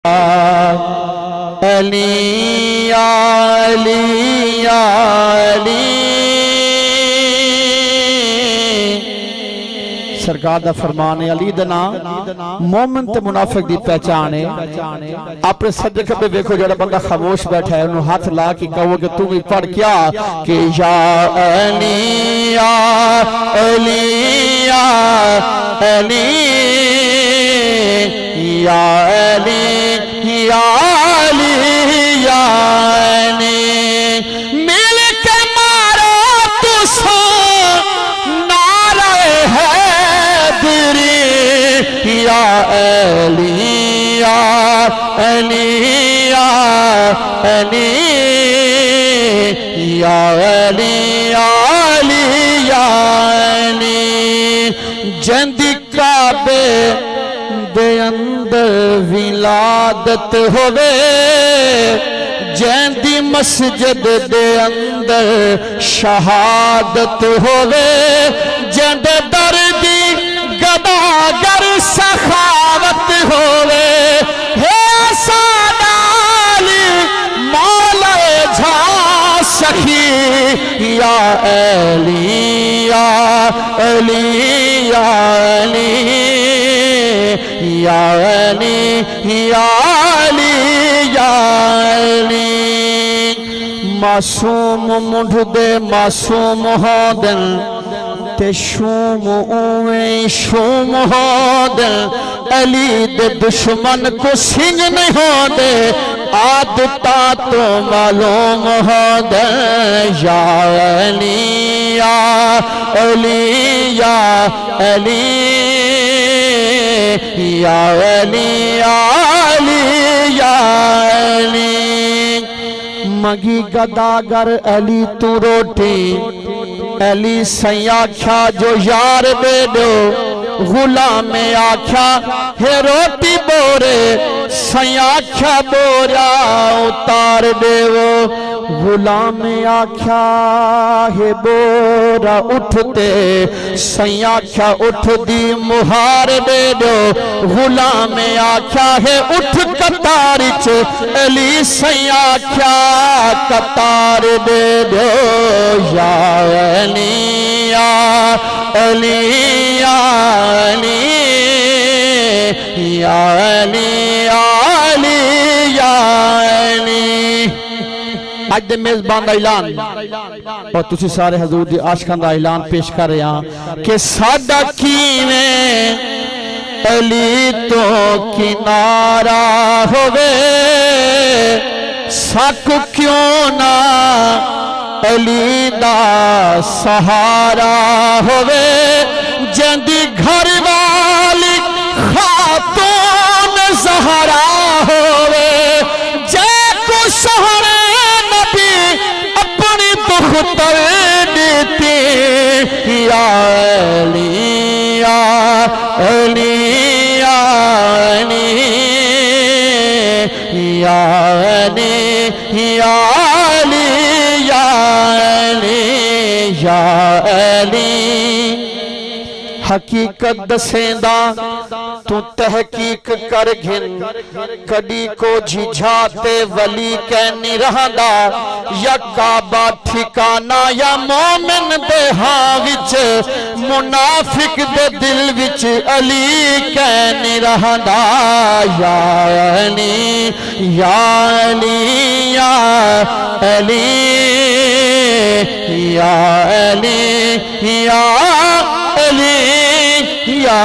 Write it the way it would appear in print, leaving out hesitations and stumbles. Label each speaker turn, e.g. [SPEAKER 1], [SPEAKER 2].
[SPEAKER 1] علی علی علی سرکار دا فرمان ہے علی دنا مومن تے منافق دی پہچان ہے اپنے سجدے کھبے دیکھو جڑا بندہ خاموش بیٹھا ہے انہوں ہاتھ لا کے کہو کہ تم ہی پڑھ کیا کہ یا علی یا علی یا علی یا علی یا علی یا علی مل کے مارو تو سو نعرہ حیدری یا علی یا علی یا علی یا علی علی یا علی جندی کعبے دے اندر ولادت ہوئے جیندی مسجد دے اندر شہادت ہوئے جیند دردی گداگر سخاوت ہوئے ہے سادالی مولا جھا سخی یا علی یا علی یا علی یا علی یا علی یا علی معصوم مڈھ دے معصوم ہو دل تے شوم اویں شوم ہو دل علی دے دشمن کو سنگ نہیں ہو دے عادتا تو معلوم ہو دے یا علی یا علی یا علی یا علی علی یا علی مگی گداگر علی تو روٹی علی سیاں آکھا جو یار بیڈو غلام آکھا ہے روٹی بورے سیاں آکھا بورا اتار دے وہ غلام آکھا ہے بورا اٹھتے سیاں آکھا اٹھ دی مہار بیڈو غلام آکھا ہے اٹھ کتارچ علی سیاں آکھا کتار بیڈو یا علی یا علی یا علی یا علی علی یا علی آج دے میزبان دا اعلان اور تسی سارے حضور دی عاشقان دا اعلان پیش کر رہے ہیں کہ سادہ کیویں علی تو کنارہ ہوئے ساکو کیوں نہ علی دا سہارا ہوئے جندی گھر والی خاتون زہرا ہوئے جے کو سہرے نبی اپنی دختر دیتی یا علی یا علی یا علی یا علی یا علی یا علی یا علی حقیقت دسیندہ تو تحقیق کر گھن کدی کو جھجھاتے ولی کہنی رہندا یا کعبہ ٹھکانا یا مومن دے ہاں وچ منافق دے دل وچ علی کہنی رہندا یا علی یا علی یا علی یا علی یا علی یا